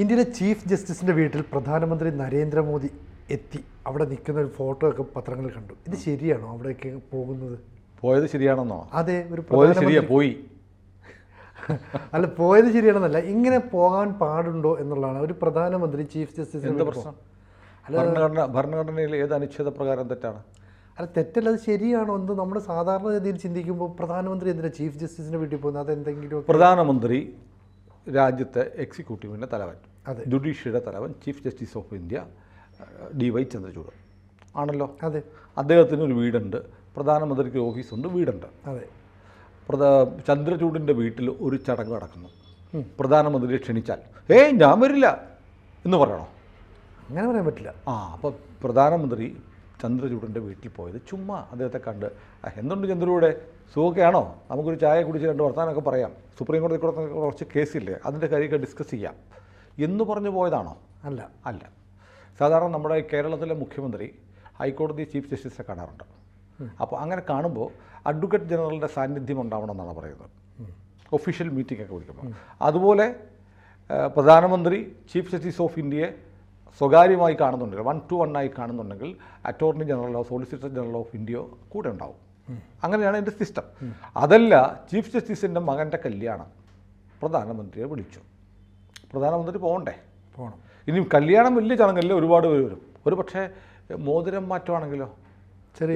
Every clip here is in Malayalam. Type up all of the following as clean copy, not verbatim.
ഇന്ത്യയിലെ ചീഫ് ജസ്റ്റിസിൻ്റെ വീട്ടിൽ പ്രധാനമന്ത്രി നരേന്ദ്രമോദി എത്തി അവിടെ നിൽക്കുന്ന ഒരു ഫോട്ടോ ഒക്കെ പത്രങ്ങളിൽ കണ്ടു. ഇത് ശരിയാണോ അവിടേക്ക് പോകുന്നത്? പോയത് ശരിയാണെന്നോ? അതെ, ഒരു പോയി അല്ല, പോയത് ശരിയാണെന്നല്ല, ഇങ്ങനെ പോകാൻ പാടുണ്ടോ എന്നുള്ളതാണ്. ഒരു പ്രധാനമന്ത്രി ചീഫ് ജസ്റ്റിസ് എന്താ പ്രശ്നം? ഭരണഘടനയിൽ ഏത് അനുച്ഛേദ പ്രകാരം തെറ്റാണ്? അല്ല, തെറ്റല്ല, അത് ശരിയാണോ എന്ന് നമ്മുടെ സാധാരണഗതിയിൽ ചിന്തിക്കുമ്പോൾ പ്രധാനമന്ത്രി എന്തിനാ ചീഫ് ജസ്റ്റിസിൻ്റെ വീട്ടിൽ പോകുന്നത്? അതെന്തെങ്കിലും പ്രധാനമന്ത്രി രാജ്യത്തെ എക്സിക്യൂട്ടീവിൻ്റെ തലവൻ, അതെ, ജുഡീഷ്യറിയുടെ തലവൻ, chief justice of India DY Chandrachud ആണല്ലോ. അതെ, അദ്ദേഹത്തിന് ഒരു വീടുണ്ട്, പ്രധാനമന്ത്രിക്ക് ഓഫീസുണ്ട്, വീടുണ്ട്. അതെ. ചന്ദ്രചൂഡിൻ്റെ വീട്ടിൽ ഒരു ചടങ്ങ് നടക്കുന്നു. പ്രധാനമന്ത്രിയെ ക്ഷണിച്ചാൽ ഞാൻ വരില്ല എന്ന് പറയണോ? അങ്ങനെ പറയാൻ പറ്റില്ല. അപ്പോൾ പ്രധാനമന്ത്രി ചന്ദ്രചൂഡിൻ്റെ വീട്ടിൽ പോയത് ചുമ്മാ അദ്ദേഹത്തെ കണ്ട് എന്തുണ്ട് ചന്ദ്രചൂടെ, സുഖമൊക്കെയാണോ, നമുക്കൊരു ചായ കുടിച്ച് രണ്ട് വർത്താനമൊക്കെ പറയാം, സുപ്രീം കോടതി കുറച്ച് കേസില്ലേ, അതിൻ്റെ കാര്യമൊക്കെ ഡിസ്കസ് ചെയ്യാം എന്ന് പറഞ്ഞു പോയതാണോ? അല്ല. അല്ല. സാധാരണ നമ്മുടെ കേരളത്തിലെ മുഖ്യമന്ത്രി ഹൈക്കോടതി ചീഫ് ജസ്റ്റിസിനെ കാണാറുണ്ട്. അപ്പോൾ അങ്ങനെ കാണുമ്പോൾ അഡ്വക്കേറ്റ് ജനറലിൻ്റെ സാന്നിധ്യം ഉണ്ടാവണം എന്നാണ് പറയുന്നത്, ഒഫീഷ്യൽ മീറ്റിംഗ് ഒക്കെ വിളിക്കുമ്പോൾ. അതുപോലെ പ്രധാനമന്ത്രി ചീഫ് ജസ്റ്റിസ് ഓഫ് ഇന്ത്യയെ സ്വകാര്യമായി കാണുന്നുണ്ടെങ്കിൽ, 1-to-1 ആയി കാണുന്നുണ്ടെങ്കിൽ അറ്റോർണി ജനറലോ സോളിസിറ്റർ ജനറൽ ഓഫ് ഇന്ത്യയോ കൂടെ ഉണ്ടാവും. അങ്ങനെയാണ് എൻ്റെ സിസ്റ്റം. അതല്ല, ചീഫ് ജസ്റ്റിസിൻ്റെ മകൻ്റെ കല്യാണം പ്രധാനമന്ത്രിയെ വിളിച്ചു, പ്രധാനമന്ത്രി പോകണ്ടേ? പോകണം. ഇനി കല്യാണം വലിയ ചടങ്ങല്ലേ, ഒരുപാട് പേര് വരും. ഒരു പക്ഷേ മോതിരം മാറ്റമാണെങ്കിലോ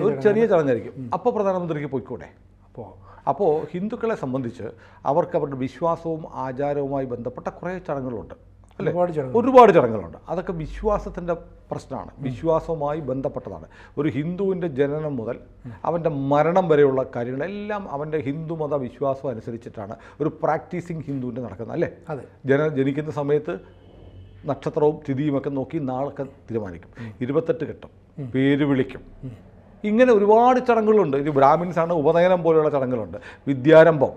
ഒരു ചെറിയ ചടങ്ങായിരിക്കും, അപ്പോൾ പ്രധാനമന്ത്രിക്ക് പോയിക്കൂടെ? അപ്പോൾ ഹിന്ദുക്കളെ സംബന്ധിച്ച് അവർക്ക് അവരുടെ വിശ്വാസവും ആചാരവുമായി ബന്ധപ്പെട്ട കുറേ ചടങ്ങുകളുണ്ട്, അല്ലേ? ഒരുപാട് ചടങ്ങുകളുണ്ട്. അതൊക്കെ വിശ്വാസത്തിൻ്റെ പ്രശ്നമാണ്, വിശ്വാസവുമായി ബന്ധപ്പെട്ടതാണ്. ഒരു ഹിന്ദുവിൻ്റെ ജനനം മുതൽ അവൻ്റെ മരണം വരെയുള്ള കാര്യങ്ങളെല്ലാം അവൻ്റെ ഹിന്ദുമത വിശ്വാസം അനുസരിച്ചിട്ടാണ് ഒരു പ്രാക്ടീസിങ് ഹിന്ദുവിൻ്റെ നടക്കുന്നത്, അല്ലേ? അതെ. ജനിക്കുന്ന സമയത്ത് നക്ഷത്രവും തിഥിയുമൊക്കെ നോക്കി നാളൊക്കെ തീരുമാനിക്കും, 28 കെട്ടും, പേര് വിളിക്കും, ഇങ്ങനെ ഒരുപാട് ചടങ്ങുകളുണ്ട്. ഇത് ബ്രാഹ്മിൻസാണ്, ഉപനയനം പോലെയുള്ള ചടങ്ങുകളുണ്ട്. വിദ്യാരംഭം,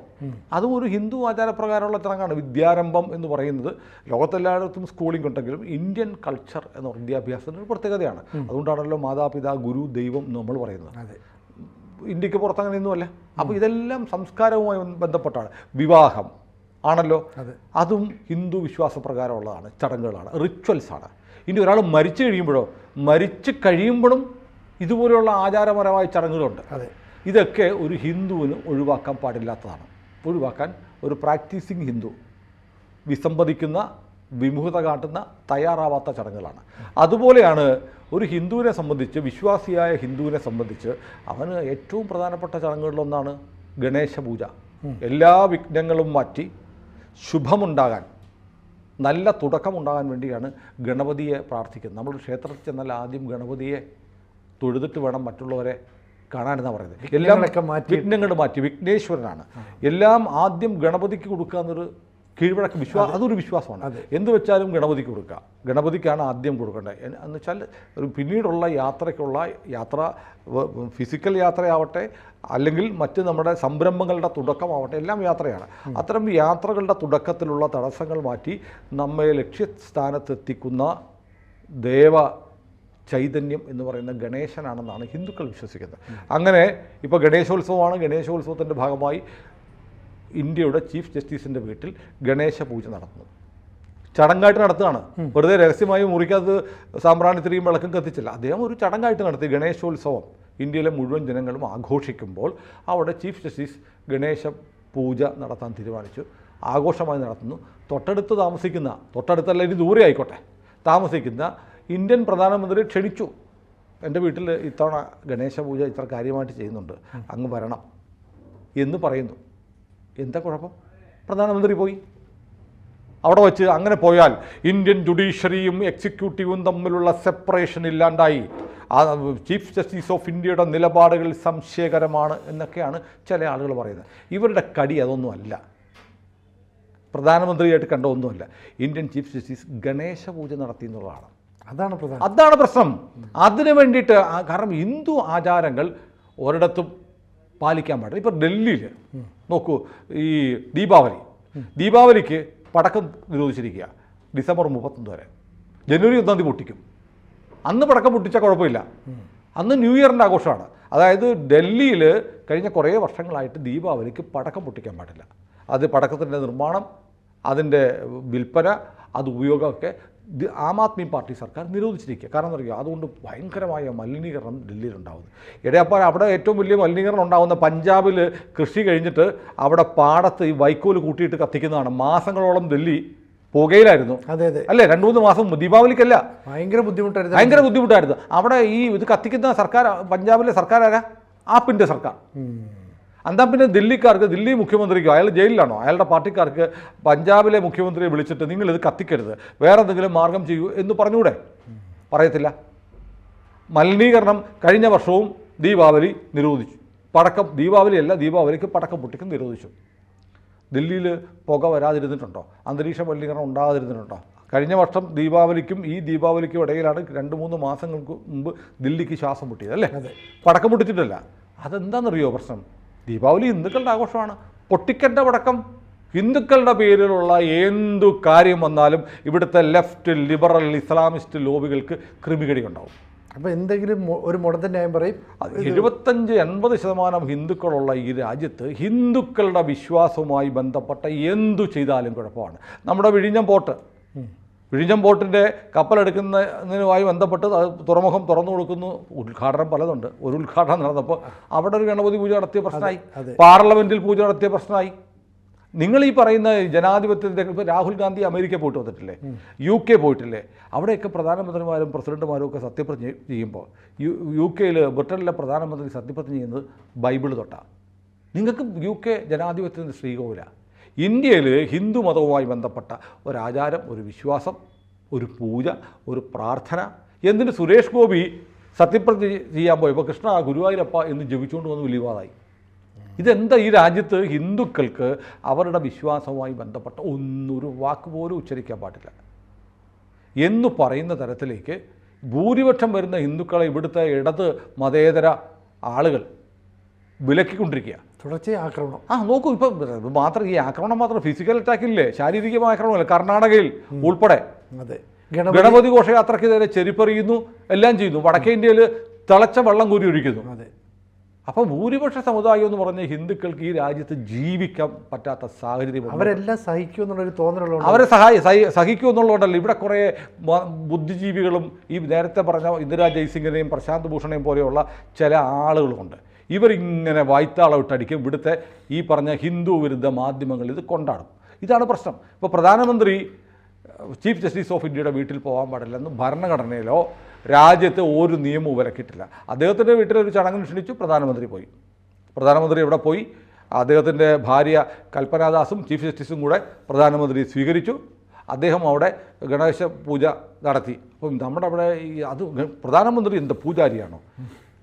അതും ഒരു ഹിന്ദു ആചാരപ്രകാരമുള്ള ചടങ്ങാണ്. വിദ്യാരംഭം എന്ന് പറയുന്നത് ലോകത്തെല്ലായിടത്തും സ്കൂളിംഗ് ഉണ്ടെങ്കിലും ഇന്ത്യൻ കൾച്ചർ എന്ന വിദ്യാഭ്യാസത്തിന് ഒരു പ്രത്യേകതയാണ്. അതുകൊണ്ടാണല്ലോ മാതാപിതാ ഗുരു ദൈവം എന്ന് നമ്മൾ പറയുന്നത്. ഇന്ത്യക്ക് പുറത്തങ്ങനെയൊന്നുമല്ല. അപ്പോൾ ഇതെല്ലാം സംസ്കാരവുമായി ബന്ധപ്പെട്ടാണ്. വിവാഹം ആണല്ലോ, അതും ഹിന്ദു വിശ്വാസപ്രകാരമുള്ളതാണ്, ചടങ്ങുകളാണ്, റിച്വൽസാണ്. ഇനി ഒരാൾ മരിച്ചു കഴിയുമ്പോഴും ഇതുപോലെയുള്ള ആചാരപരമായ ചടങ്ങുകളുണ്ട്. ഇതൊക്കെ ഒരു ഹിന്ദുവിന് ഒഴിവാക്കാൻ പാടില്ലാത്തതാണ്. ഒഴിവാക്കാൻ ഒരു പ്രാക്ടീസിങ് ഹിന്ദു വിസമ്മതിക്കുന്ന, വിമുഖത കാട്ടുന്ന, തയ്യാറാവാത്ത ചടങ്ങുകളാണ്. അതുപോലെയാണ് ഒരു ഹിന്ദുവിനെ സംബന്ധിച്ച്, വിശ്വാസിയായ ഹിന്ദുവിനെ സംബന്ധിച്ച് അവന് ഏറ്റവും പ്രധാനപ്പെട്ട ചടങ്ങുകളിലൊന്നാണ് ഗണേശ പൂജ. എല്ലാ വിഘ്നങ്ങളും മാറ്റി ശുഭമുണ്ടാകാൻ, നല്ല തുടക്കമുണ്ടാകാൻ വേണ്ടിയാണ് ഗണപതിയെ പ്രാർത്ഥിക്കുന്നത്. നമ്മൾ ക്ഷേത്രത്തിൽ ചെന്നാൽ ആദ്യം ഗണപതിയെ തൊഴുതിട്ട് വേണം മറ്റുള്ളവരെ കാണാനെന്നാണ് പറയുന്നത്. എല്ലാം വിഘ്നങ്ങൾ മാറ്റി, വിഘ്നേശ്വരനാണ്. എല്ലാം ആദ്യം ഗണപതിക്ക് കൊടുക്കുക എന്നൊരു കീഴ്വഴക്കം, അതൊരു വിശ്വാസമാണ്. എന്ത് വെച്ചാലും ഗണപതിക്ക് കൊടുക്കുക, ഗണപതിക്കാണ് ആദ്യം കൊടുക്കേണ്ടത്. എന്ന് വെച്ചാൽ ഒരു പിന്നീടുള്ള യാത്ര ഫിസിക്കൽ യാത്രയാവട്ടെ, അല്ലെങ്കിൽ മറ്റ് നമ്മുടെ സംരംഭങ്ങളുടെ തുടക്കമാവട്ടെ, എല്ലാം യാത്രയാണ്. അത്തരം യാത്രകളുടെ തുടക്കത്തിലുള്ള തടസ്സങ്ങൾ മാറ്റി നമ്മെ ലക്ഷ്യസ്ഥാനത്തെത്തിക്കുന്ന ദേവ ചൈതന്യം എന്ന് പറയുന്ന ഗണേശനാണെന്നാണ് ഹിന്ദുക്കൾ വിശ്വസിക്കുന്നത്. അങ്ങനെ ഇപ്പോൾ ഗണേശോത്സവമാണ്. ഗണേശോത്സവത്തിൻ്റെ ഭാഗമായി ഇന്ത്യയുടെ ചീഫ് ജസ്റ്റിസിൻ്റെ വീട്ടിൽ ഗണേശ പൂജ നടത്തുന്നു. ചടങ്ങായിട്ട് നടത്തുകയാണ്, വെറുതെ രഹസ്യമായി മുറിക്കകത്ത് സാമ്പ്രാണിത്തിരിയും വിളക്കും കത്തിച്ചില്ല. അദ്ദേഹം ഒരു ചടങ്ങായിട്ട് നടത്തി. ഗണേശോത്സവം ഇന്ത്യയിലെ മുഴുവൻ ജനങ്ങളും ആഘോഷിക്കുമ്പോൾ അവിടെ ചീഫ് ജസ്റ്റിസ് ഗണേശ പൂജ നടത്താൻ തീരുമാനിച്ചു. ആഘോഷമായി നടത്തുന്നു. തൊട്ടടുത്തല്ല, ഇനി ദൂരെ ആയിക്കോട്ടെ, താമസിക്കുന്ന ഇന്ത്യൻ പ്രധാനമന്ത്രി ക്ഷണിച്ചു, എൻ്റെ വീട്ടിൽ ഇത്തവണ ഗണേശ പൂജ ഇത്ര കാര്യമായിട്ട് ചെയ്യുന്നുണ്ട്, അങ്ങ് വരണം എന്ന് പറയുന്നു. എന്താ കുഴപ്പം? പ്രധാനമന്ത്രി പോയി. അവിടെ വച്ച് അങ്ങനെ പോയാൽ ഇന്ത്യൻ ജുഡീഷ്യറിയും എക്സിക്യൂട്ടീവും തമ്മിലുള്ള സെപ്പറേഷൻ ഇല്ലാണ്ടായി. ചീഫ് ജസ്റ്റിസ് ഓഫ് ഇന്ത്യയുടെ നിലപാടുകൾ സംശയകരമാണ് എന്നൊക്കെയാണ് ചില ആളുകൾ പറയുന്നത്. ഇവരുടെ കടി അതൊന്നുമല്ല, പ്രധാനമന്ത്രിയായിട്ട് കണ്ട ഒന്നുമല്ല. ഇന്ത്യൻ ചീഫ് ജസ്റ്റിസ് ഗണേശ പൂജ നടത്തി എന്നുള്ളതാണ്. അതാണ് പ്രശ്നം. അതിനു വേണ്ടിയിട്ട്, കാരണം ഹിന്ദു ആചാരങ്ങൾ ഒരിടത്തും പാലിക്കാൻ പാടില്ല. ഇപ്പോൾ ഡൽഹിയിൽ നോക്കൂ, ഈ ദീപാവലിക്ക് പടക്കം നിരോധിച്ചിരിക്കുക ഡിസംബർ 31 വരെ. ജനുവരി 1 പൊട്ടിക്കും. അന്ന് പടക്കം പൊട്ടിച്ചാൽ കുഴപ്പമില്ല, അന്ന് ന്യൂ ഇയറിൻ്റെ ആഘോഷമാണ്. അതായത് ഡൽഹിയിൽ കഴിഞ്ഞ കുറേ വർഷങ്ങളായിട്ട് ദീപാവലിക്ക് പടക്കം പൊട്ടിക്കാൻ പാടില്ല. അത് പടക്കത്തിൻ്റെ നിർമ്മാണം, അതിൻ്റെ വിൽപ്പന, അത് ഉപയോഗമൊക്കെ ആം ആദ്മി പാർട്ടി സർക്കാർ നിരോധിച്ചിരിക്കുക. കാരണം എന്താ പറയുക, അതുകൊണ്ട് ഭയങ്കരമായ മലിനീകരണം ഡൽഹിയിലുണ്ടാകുന്നു. ഇടയപ്പോൾ അവിടെ ഏറ്റവും വലിയ മലിനീകരണം ഉണ്ടാകുന്ന പഞ്ചാബിൽ കൃഷി കഴിഞ്ഞിട്ട് അവിടെ പാടത്ത് ഈ വൈക്കോല് കൂട്ടിയിട്ട് കത്തിക്കുന്നതാണ്. മാസങ്ങളോളം ഡൽഹി പുകയിലായിരുന്നു. അതെ അതെ അല്ലേ, 2-3 മാസം ദീപാവലിക്കല്ല, ഭയങ്കര ബുദ്ധിമുട്ടായിരുന്നു. അവിടെ ഈ ഇത് കത്തിക്കുന്ന സർക്കാർ, പഞ്ചാബിലെ സർക്കാർ ആരാ? ആപ്പിൻ്റെ സർക്കാർ. എന്താ പിന്നെ ദില്ലിക്കാർക്ക്, ദില്ലി മുഖ്യമന്ത്രിക്കോ, അയാൾ ജയിലിലാണോ, അയാളുടെ പാർട്ടിക്കാർക്ക് പഞ്ചാബിലെ മുഖ്യമന്ത്രിയെ വിളിച്ചിട്ട് നിങ്ങളിത് കത്തിക്കരുത്, വേറെ എന്തെങ്കിലും മാർഗം ചെയ്യൂ എന്ന് പറഞ്ഞുകൂടെ? പറയത്തില്ല. മലിനീകരണം കഴിഞ്ഞ വർഷവും ദീപാവലി നിരോധിച്ചു. പടക്കം, ദീപാവലിയല്ല, ദീപാവലിക്ക് പടക്കം പൊട്ടിക്കും നിരോധിച്ചു. ദില്ലിയിൽ പുക വരാതിരുന്നിട്ടുണ്ടോ? അന്തരീക്ഷ മലിനീകരണം ഉണ്ടാകാതിരുന്നിട്ടുണ്ടോ? കഴിഞ്ഞ വർഷം ദീപാവലിക്കും ഈ ദീപാവലിക്കും ഇടയിലാണ് 2-3 മാസങ്ങൾക്ക് മുമ്പ് ദില്ലിക്ക് ശ്വാസം പൊട്ടിയത്, അല്ലേ? പടക്കം പൊട്ടിച്ചിട്ടല്ല. അതെന്താണെന്നറിയോ പ്രശ്നം? ദീപാവലി ഹിന്ദുക്കളുടെ ആഘോഷമാണ്. പൊട്ടിക്കേണ്ട പടക്കം ഹിന്ദുക്കളുടെ പേരിലുള്ള എന്തു കാര്യം വന്നാലും ഇവിടുത്തെ ലെഫ്റ്റ്, ലിബറൽ, ഇസ്ലാമിസ്റ്റ് ലോബികൾക്ക് ക്രിമികടി ഉണ്ടാവും. അപ്പോൾ എന്തെങ്കിലും ഒരു മുടന്തൻ ന്യായം പറയും. 75-80% ഹിന്ദുക്കളുള്ള ഈ രാജ്യത്ത് ഹിന്ദുക്കളുടെ വിശ്വാസവുമായി ബന്ധപ്പെട്ട എന്തു ചെയ്താലും കുഴപ്പമാണ്. നമ്മുടെ വിഴിഞ്ഞം പോർട്ടിൻ്റെ കപ്പലെടുക്കുന്നതിനുമായി ബന്ധപ്പെട്ട് തുറമുഖം തുറന്നു കൊടുക്കുന്നു, ഉദ്ഘാടനം പലതുണ്ട്. ഒരു ഉദ്ഘാടനം നടന്നപ്പോൾ അവിടെ ഒരു ഗണപതി പൂജ നടത്തിയ പ്രശ്നമായി, പാർലമെൻറ്റിൽ പൂജ നടത്തിയ പ്രശ്നമായി. നിങ്ങൾ ഈ പറയുന്ന ജനാധിപത്യത്തിൻ്റെ, ഇപ്പോൾ രാഹുൽ ഗാന്ധി അമേരിക്ക പോയിട്ട് വന്നിട്ടില്ലേ, UK പോയിട്ടില്ലേ? അവിടെയൊക്കെ പ്രധാനമന്ത്രിമാരും പ്രസിഡന്റുമാരും ഒക്കെ സത്യപ്രതിജ്ഞ ചെയ്യുമ്പോൾ UK ബ്രിട്ടനിലെ പ്രധാനമന്ത്രി സത്യപ്രതിജ്ഞ ചെയ്യുന്നത് ബൈബിൾ തൊട്ടാണ്. നിങ്ങൾക്ക് UK ജനാധിപത്യത്തിൻ്റെ ശ്രീകോവിലാണ്. ഇന്ത്യയിൽ ഹിന്ദു മതവുമായി ബന്ധപ്പെട്ട ഒരാചാരം, ഒരു വിശ്വാസം, ഒരു പൂജ, ഒരു പ്രാർത്ഥന, എന്തിന് സുരേഷ് ഗോപി സത്യപ്രതിജ്ഞ ചെയ്യാൻ പോയപ്പോൾ കൃഷ്ണ ഗുരുവായൂരപ്പ എന്ന് ജപിച്ചുകൊണ്ട് വന്ന് വലിയ വിവാദമായി. ഇതെന്താ ഈ രാജ്യത്ത് ഹിന്ദുക്കൾക്ക് അവരുടെ വിശ്വാസവുമായി ബന്ധപ്പെട്ട ഒരു വാക്ക് പോലും ഉച്ചരിക്കാൻ പാടില്ല എന്ന് പറയുന്ന തരത്തിലേക്ക് ഭൂരിപക്ഷം വരുന്ന ഹിന്ദുക്കളെ ഇവിടുത്തെ ഇടത് മതേതര ആളുകൾ വിലക്കിക്കൊണ്ടിരിക്കുക. തുടർച്ചയായി ആക്രമണം. നോക്കൂ, ഇപ്പം മാത്രം ഈ ആക്രമണം മാത്രം ഫിസിക്കൽ അറ്റാക്കില്ലേ, ശാരീരികമായ ആക്രമണമല്ല. കർണാടകയിൽ ഉൾപ്പെടെ ഗണപതി ഘോഷയാത്രയ്ക്കെതിരെ ചെരിപ്പറിയുന്നു, എല്ലാം ചെയ്യുന്നു. വടക്കേ ഇന്ത്യയിൽ തിളച്ച വെള്ളം കോരി ഒഴിക്കുന്നു. അപ്പോൾ ഭൂരിപക്ഷ സമുദായം എന്ന് പറഞ്ഞ ഹിന്ദുക്കൾക്ക് ഈ രാജ്യത്ത് ജീവിക്കാൻ പറ്റാത്ത സാഹചര്യം. അവരെല്ലാം സഹിക്കും എന്നുള്ളൊരു തോന്നലുള്ളൂ. അവരെ സഹിക്കും എന്നുള്ളതുകൊണ്ടല്ല. ഇവിടെ കുറേ ബുദ്ധിജീവികളും ഈ നേരത്തെ പറഞ്ഞ ഇന്ദിരാ ജയ്സിംഗിനെയും പ്രശാന്ത് ഭൂഷണെയും പോലെയുള്ള ചില ആളുകളുമുണ്ട്. ഇവരിങ്ങനെ വായ്ത്താളവിട്ടടിക്കും. ഇവിടുത്തെ ഈ പറഞ്ഞ ഹിന്ദു വിരുദ്ധ മാധ്യമങ്ങൾ ഇത് കൊണ്ടാടും. ഇതാണ് പ്രശ്നം. ഇപ്പോൾ പ്രധാനമന്ത്രി ചീഫ് ജസ്റ്റിസ് ഓഫ് ഇന്ത്യയുടെ വീട്ടിൽ പോകാൻ പാടില്ലെന്ന് ഭരണഘടനയിലോ രാജ്യത്തെ ഒരു നിയമവും വിലക്കിയിട്ടില്ല. അദ്ദേഹത്തിൻ്റെ വീട്ടിലൊരു ചടങ്ങിന് ക്ഷണിച്ചു, പ്രധാനമന്ത്രി പോയി. പ്രധാനമന്ത്രി ഇവിടെ പോയി അദ്ദേഹത്തിൻ്റെ ഭാര്യ കൽപ്പനാദാസും ചീഫ് ജസ്റ്റിസും കൂടെ പ്രധാനമന്ത്രി സ്വീകരിച്ചു. അദ്ദേഹം അവിടെ ഗണേശ പൂജ നടത്തി. അപ്പം നമ്മുടെ അവിടെ അത് പ്രധാനമന്ത്രി എന്താ പൂജാരിയാണോ?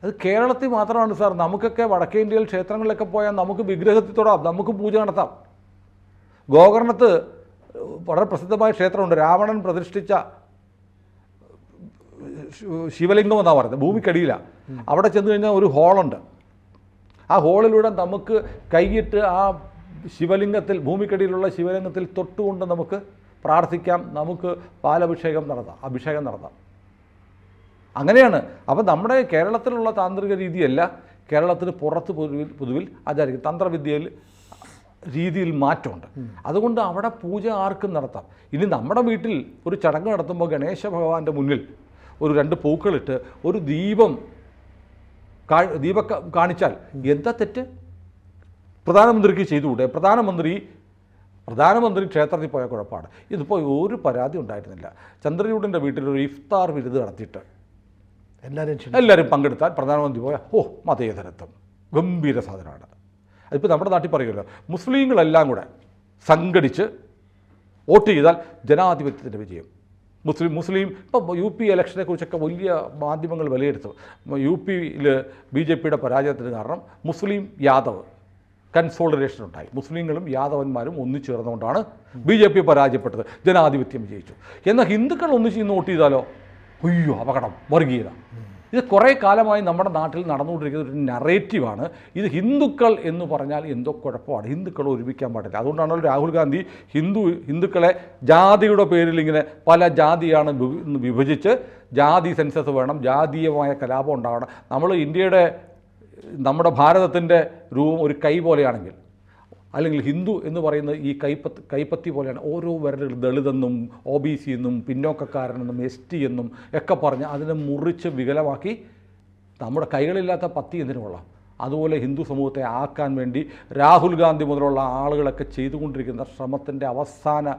അത് കേരളത്തിൽ മാത്രമാണ് സാർ. നമുക്കൊക്കെ വടക്കേ ഇന്ത്യയിൽ ക്ഷേത്രങ്ങളിലൊക്കെ പോയാൽ നമുക്ക് വിഗ്രഹത്തിൽ തൊടാം, നമുക്ക് പൂജ നടത്താം. ഗോകർണത്ത് വളരെ പ്രസിദ്ധമായ ക്ഷേത്രമുണ്ട്, രാവണൻ പ്രതിഷ്ഠിച്ച ശിവലിംഗം എന്നാണ് പറയുന്നത്, ഭൂമിക്കടിയിലാണ്. അവിടെ ചെന്ന് കഴിഞ്ഞാൽ ഒരു ഹോളുണ്ട്. ആ ഹോളിലൂടെ നമുക്ക് കൈയിട്ട് ആ ശിവലിംഗത്തിൽ, ഭൂമിക്കടിയിലുള്ള ശിവലിംഗത്തിൽ തൊട്ടുകൊണ്ട് നമുക്ക് പ്രാർത്ഥിക്കാം, നമുക്ക് പാലഭിഷേകം നടത്താം. അങ്ങനെയാണ്. അപ്പോൾ നമ്മുടെ കേരളത്തിലുള്ള താന്ത്രിക രീതിയല്ല കേരളത്തിന് പുറത്ത് പൊതുവിൽ ആചാരിക്കും. തന്ത്രവിദ്യയിൽ രീതിയിൽ മാറ്റമുണ്ട്. അതുകൊണ്ട് അവിടെ പൂജ ആർക്കും നടത്താം. ഇനി നമ്മുടെ വീട്ടിൽ ഒരു ചടങ്ങ് നടത്തുമ്പോൾ ഗണേശ ഭഗവാന്റെ മുന്നിൽ ഒരു 2 പൂക്കളിട്ട് ഒരു ദീപം കാണിച്ചാൽ എന്താ തെറ്റ്? പ്രധാനമന്ത്രിക്ക് ചെയ്തുകൂടെ? പ്രധാനമന്ത്രി ക്ഷേത്രത്തിൽ പോയ കുഴപ്പമാണ്. ഇതിപ്പോൾ ഒരു പരാതി ഉണ്ടായിരുന്നില്ല. ചന്ദ്രചൂഡിൻ്റെ വീട്ടിലൊരു ഇഫ്താർ വിരുത് നടത്തിയിട്ട് എല്ലാവരും പങ്കെടുത്താൽ പ്രധാനമന്ത്രി പോയ മതേതരത്വം ഗംഭീര സാധനമാണ്. അതിപ്പോൾ നമ്മുടെ നാട്ടിൽ പറയുമല്ലോ, മുസ്ലിങ്ങളെല്ലാം കൂടെ സംഘടിച്ച് വോട്ട് ചെയ്താൽ ജനാധിപത്യത്തിൻ്റെ വിജയം. മുസ്ലിം ഇപ്പോൾ UP ഇലക്ഷനെ കുറിച്ചൊക്കെ വലിയ മാധ്യമങ്ങൾ വിലയിരുത്തും. UPയിൽ BJPയുടെ പരാജയത്തിന് കാരണം മുസ്ലിം യാദവ് കൺസോളിഡേഷൻ ഉണ്ടായി. മുസ്ലിങ്ങളും യാദവന്മാരും ഒന്നിച്ചേർന്നുകൊണ്ടാണ് BJP പരാജയപ്പെട്ടത്, ജനാധിപത്യം വിജയിച്ചു. എന്നാൽ ഹിന്ദുക്കൾ ഒന്നിച്ച് വോട്ട് ചെയ്താലോ അപകടം, വർഗീയത. ഇത് കുറേ കാലമായി നമ്മുടെ നാട്ടിൽ നടന്നുകൊണ്ടിരിക്കുന്ന ഒരു നറേറ്റീവാണ്. ഇത് ഹിന്ദുക്കൾ എന്ന് പറഞ്ഞാൽ എന്തോ കുഴപ്പമാണ്, ഹിന്ദുക്കളെ ഒരുമിക്കാൻ പാടില്ല. അതുകൊണ്ടാണല്ലോ രാഹുൽ ഗാന്ധി ഹിന്ദുക്കളെ ജാതിയുടെ പേരിൽ ഇങ്ങനെ പല ജാതിയാണ് വിഭജിച്ച് ജാതി സെൻസസ് വേണം, ജാതീയമായ കലാപം ഉണ്ടാകണം. നമ്മുടെ ഭാരതത്തിൻ്റെ രൂപം ഒരു കൈ പോലെയാണെങ്കിൽ അല്ലെങ്കിൽ ഹിന്ദു എന്ന് പറയുന്നത് ഈ കൈപ്പത്തി പോലെയാണ്. ഓരോ വിരലുകൾ ദളിതെന്നും OBC എന്നും പിന്നോക്കക്കാരനെന്നും ST എന്നും ഒക്കെ പറഞ്ഞ് അതിനെ മുറിച്ച് വികലമാക്കി നമ്മുടെ കൈകളില്ലാത്ത പത്തി എന്തിനു കൊള്ളാം. അതുപോലെ ഹിന്ദു സമൂഹത്തെ ആക്കാൻ വേണ്ടി രാഹുൽ ഗാന്ധി മുതലുള്ള ആളുകളൊക്കെ ചെയ്തുകൊണ്ടിരിക്കുന്ന ശ്രമത്തിൻ്റെ അവസാന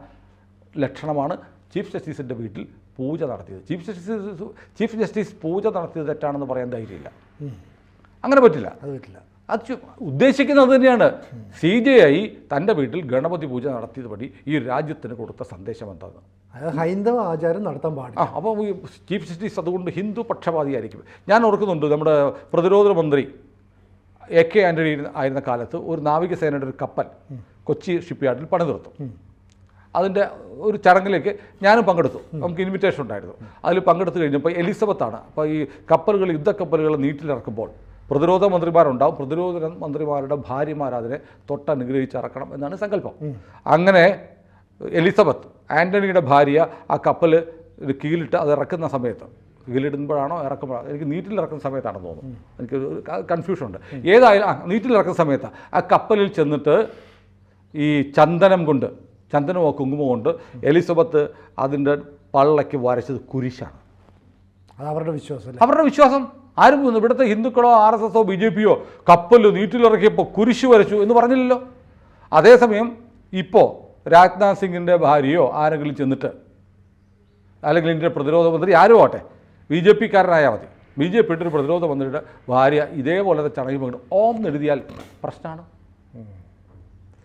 ലക്ഷണമാണ് ചീഫ് ജസ്റ്റിസിൻ്റെ വീട്ടിൽ പൂജ നടത്തിയത്. ചീഫ് ജസ്റ്റിസ് പൂജ നടത്തിയത് തെറ്റാണെന്ന് പറയാൻ ധൈര്യമില്ല. അങ്ങനെ പറ്റില്ല. അത് ഉദ്ദേശിക്കുന്നത് തന്നെയാണ്. CJI തൻ്റെ വീട്ടിൽ ഗണപതി പൂജ നടത്തിയത് വഴി ഈ രാജ്യത്തിന് കൊടുത്ത സന്ദേശം എന്താണ്? ഹൈന്ദവ ആചാരം നടത്താൻ പാടില്ല. അപ്പോൾ ചീഫ് ജസ്റ്റിസ് അതുകൊണ്ട് ഹിന്ദു പക്ഷപാതിയായിരിക്കും. ഞാൻ ഓർക്കുന്നുണ്ട്, നമ്മുടെ പ്രതിരോധ മന്ത്രി AK ആൻ്റണി ആയിരുന്ന കാലത്ത് ഒരു നാവികസേനയുടെ ഒരു കപ്പൽ കൊച്ചി ഷിപ്പ്യാർഡിൽ പണി തീർത്തു. അതിൻ്റെ ഒരു ചടങ്ങിലേക്ക് ഞാനും പങ്കെടുത്തു. നമുക്ക് ഇൻവിറ്റേഷൻ ഉണ്ടായിരുന്നു. അതിൽ പങ്കെടുത്ത് കഴിഞ്ഞപ്പോൾ എലിസബത്താണ്. അപ്പോൾ ഈ കപ്പലുകൾ, യുദ്ധക്കപ്പലുകൾ നീറ്റിലിറക്കുമ്പോൾ പ്രതിരോധ മന്ത്രിമാരുണ്ടാവും. പ്രതിരോധ മന്ത്രിമാരുടെ ഭാര്യമാർ അതിനെ തൊട്ടനുഗ്രഹിച്ചിറക്കണം എന്നാണ് സങ്കല്പം. അങ്ങനെ എലിസബത്ത് ആൻ്റണിയുടെ ഭാര്യ ആ കപ്പൽ കീലിട്ട് അത് ഇറക്കുന്ന സമയത്ത്, കീലിടുമ്പോഴാണോ ഇറക്കുമ്പോഴാണോ, എനിക്ക് നീറ്റിലിറക്കുന്ന സമയത്താണെന്ന് തോന്നുന്നു, എനിക്ക് കൺഫ്യൂഷൻ ഉണ്ട്. ഏതായാലും നീറ്റിലിറക്കുന്ന സമയത്ത് ആ കപ്പലിൽ ചെന്നിട്ട് ഈ ചന്ദനമോ കുങ്കുമോ കൊണ്ട് എലിസബത്ത് അതിൻ്റെ പള്ളയ്ക്ക് വരച്ചത് കുരിശാണ്. അത് അവരുടെ വിശ്വാസം. അവരുടെ വിശ്വാസം. ആരും ഇവിടുത്തെ ഹിന്ദുക്കളോ RSSോ BJPയോ കപ്പൽ നീറ്റിലിറക്കിയപ്പോൾ കുരിശ് വരച്ചു എന്ന് പറഞ്ഞില്ലല്ലോ. അതേസമയം ഇപ്പോൾ രാജ്നാഥ് സിംഗിൻ്റെ ഭാര്യയോ ആരെങ്കിലും ചെന്നിട്ട്, അല്ലെങ്കിൽ ഇന്ത്യൻ പ്രതിരോധ മന്ത്രി ആരും ആട്ടെ, BJPക്കാരനായാൽ മതി, BJPയുടെ ഒരു പ്രതിരോധ മന്ത്രിയുടെ ഭാര്യ ഇതേപോലത്തെ ചടങ്ങിൽ പങ്കെടുത്ത് ഓം എഴുതിയാൽ പ്രശ്നമാണ്.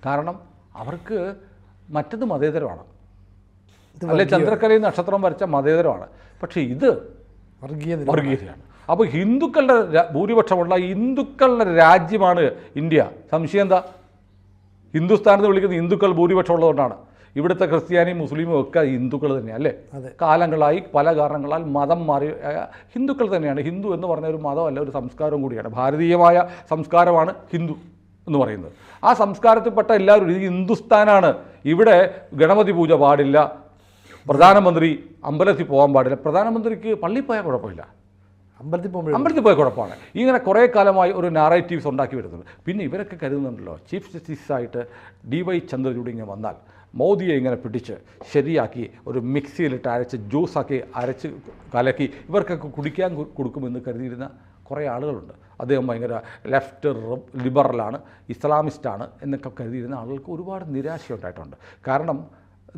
കാരണം അവർക്ക് മറ്റത് മതേതരമാണ്, അല്ലെ ചന്ദ്രക്കലയും നക്ഷത്രം വരച്ച മതേതരമാണ്. പക്ഷേ ഇത് വർഗീയതയാണ്. അപ്പോൾ ഹിന്ദുക്കളുടെ ഭൂരിപക്ഷമുള്ള ഹിന്ദുക്കളുടെ രാജ്യമാണ് ഇന്ത്യ. സംശയം എന്താ? ഹിന്ദുസ്ഥാൻ എന്ന് വിളിക്കുന്ന ഹിന്ദുക്കൾ ഭൂരിപക്ഷം ഉള്ളതുകൊണ്ടാണ്. ഇവിടുത്തെ ക്രിസ്ത്യാനിയും മുസ്ലിമും ഒക്കെ ഹിന്ദുക്കൾ തന്നെയാണ്, അല്ലേ? കാലങ്ങളായി പല കാരണങ്ങളാൽ മതം മാറി ഹിന്ദുക്കൾ തന്നെയാണ്. ഹിന്ദു എന്ന് പറഞ്ഞ ഒരു മതമല്ല, ഒരു സംസ്കാരവും കൂടിയാണ്. ഭാരതീയമായ സംസ്കാരമാണ് ഹിന്ദു എന്ന് പറയുന്നത്. ആ സംസ്കാരത്തിൽപ്പെട്ട എല്ലാവരും ഇത് ഹിന്ദുസ്ഥാനാണ്. ഇവിടെ ഗണപതി പൂജ പാടില്ല, പ്രധാനമന്ത്രി അമ്പലത്തിൽ പോകാൻ പാടില്ല. പ്രധാനമന്ത്രിക്ക് പള്ളിയിൽ പോയാൽ കുഴപ്പമില്ല, അമ്പലത്തിൽ പോയ കുഴപ്പമാണ്. ഇങ്ങനെ കുറേ കാലമായി ഒരു നാറേറ്റീവ്സ് ഉണ്ടാക്കി വരുന്നുണ്ട്. പിന്നെ ഇവരൊക്കെ കരുതുന്നുണ്ടല്ലോ, ചീഫ് ജസ്റ്റിസായിട്ട് DY ചന്ദ്രചൂഡ് ഇങ്ങനെ വന്നാൽ മോദിയെ ഇങ്ങനെ പിടിച്ച് ശരിയാക്കി ഒരു മിക്സിയിലിട്ട് ജ്യൂസാക്കി അരച്ച് കലക്കി ഇവർക്കൊക്കെ കുടിക്കാൻ കൊടുക്കുമെന്ന് കരുതിയിരുന്ന കുറേ ആളുകളുണ്ട്. അദ്ദേഹം ഭയങ്കര ലെഫ്റ്റ് ലിബറലാണ്, ഇസ്ലാമിസ്റ്റാണ് എന്നൊക്കെ കരുതിയിരുന്ന ആളുകൾക്ക് ഒരുപാട് നിരാശയുണ്ടായിട്ടുണ്ട്. കാരണം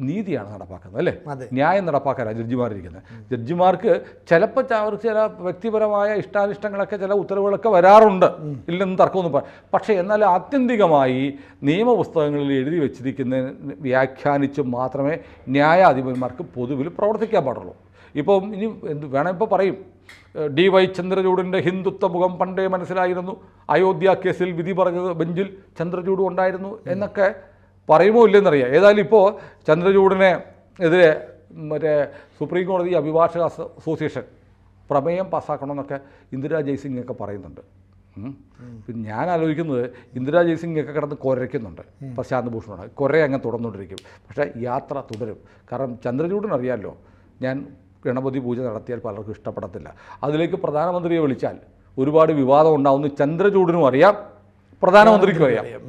നീതിയാണ് നടപ്പാക്കുന്നത്, അല്ലേ? ന്യായം നടപ്പാക്കാനാണ് ജഡ്ജിമാരിരിക്കുന്നത്. ജഡ്ജിമാർക്ക് ചിലപ്പോൾ അവർക്ക് ചില വ്യക്തിപരമായ ഇഷ്ടാനിഷ്ടങ്ങളൊക്കെ, ചില ഉത്തരവുകളൊക്കെ വരാറുണ്ട്, ഇല്ലെന്ന് തർക്കമൊന്നും പറയാം. പക്ഷേ എന്നാൽ ആത്യന്തികമായി നിയമപുസ്തകങ്ങളിൽ എഴുതി വെച്ചിരിക്കുന്നതിന് വ്യാഖ്യാനിച്ച് മാത്രമേ ന്യായാധിപന്മാർക്ക് പൊതുവിൽ പ്രവർത്തിക്കാൻ പാടുള്ളൂ. ഇപ്പം ഇനി എന്ത് വേണം, ഇപ്പോൾ പറയും DY ചന്ദ്രചൂഡിൻ്റെ ഹിന്ദുത്വ മുഖം പണ്ടേ മനസ്സിലായിരുന്നു, അയോധ്യ കേസിൽ വിധി പറഞ്ഞത് ബെഞ്ചിൽ ചന്ദ്രചൂഡ് ഉണ്ടായിരുന്നു എന്നൊക്കെ പറയുമോ ഇല്ലെന്നറിയാം. ഏതായാലും ഇപ്പോൾ ചന്ദ്രചൂഡിനെ എതിരെ മറ്റേ സുപ്രീം കോടതി അഭിഭാഷക അസോസിയേഷൻ പ്രമേയം പാസ്സാക്കണമെന്നൊക്കെ ഇന്ദിരാ ജയ്സിംഗ് ഒക്കെ പറയുന്നുണ്ട്. പിന്നെ ഞാൻ ആലോചിക്കുന്നത്, ഇന്ദിരാ ജയ്സിംഗ് ഒക്കെ കിടന്ന് കുരയ്ക്കുന്നുണ്ട് പ്രശാന്ത് ഭൂഷണോട്, കുറേ അങ്ങ് തുടർന്നുകൊണ്ടിരിക്കും. പക്ഷേ യാത്ര തുടരും. കാരണം ചന്ദ്രചൂഡിനറിയാമല്ലോ, ഞാൻ ഗണപതി പൂജ നടത്തിയാൽ പലർക്കും ഇഷ്ടപ്പെടത്തില്ല. അതിലേക്ക് പ്രധാനമന്ത്രിയെ വിളിച്ചാൽ ഒരുപാട് വിവാദം ഉണ്ടാവുമെന്ന് ചന്ദ്രചൂഡിനും അറിയാം, പ്രധാനമന്ത്രിക്കും അറിയാം.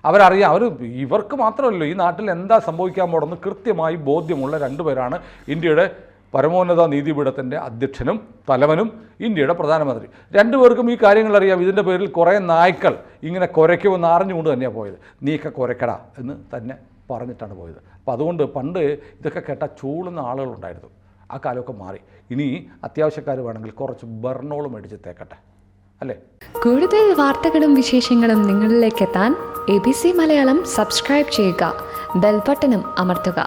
അവരറിയാം. ഇവർക്ക് മാത്രമല്ലോ, ഈ നാട്ടിൽ എന്താ സംഭവിക്കാൻ പോകണമെന്ന് കൃത്യമായി ബോധ്യമുള്ള രണ്ടുപേരാണ് ഇന്ത്യയുടെ പരമോന്നത നീതിപീഠത്തിൻ്റെ അധ്യക്ഷനും തലവനും ഇന്ത്യയുടെ പ്രധാനമന്ത്രി. രണ്ടുപേർക്കും ഈ കാര്യങ്ങൾ അറിയാം. ഇതിൻ്റെ പേരിൽ കുറേ നായ്ക്കൾ ഇങ്ങനെ കുരയ്ക്കുമെന്ന് അറിഞ്ഞുകൊണ്ട് തന്നെയാണ് പോയത്. നീയൊക്കെ കുരയ്ക്കടാ എന്ന് തന്നെ പറഞ്ഞിട്ടാണ് പോയത്. അപ്പോൾ അതുകൊണ്ട് പണ്ട് ഇതൊക്കെ കേട്ടാൽ ചൂളുന്ന ആളുകളുണ്ടായിരുന്നു. ആ കാലമൊക്കെ മാറി. ഇനി അത്യാവശ്യക്കാർ വേണമെങ്കിൽ കുറച്ച് ബർണോൾ മേടിച്ച് തേക്കട്ടെ, അല്ലേ? കൂടുതൽ വാർത്തകളും വിശേഷങ്ങളും നിങ്ങളിലേക്ക് എത്താൻ ABC മലയാളം സബ്സ്ക്രൈബ് ചെയ്യുക, ബെൽ ബട്ടണും അമർത്തുക.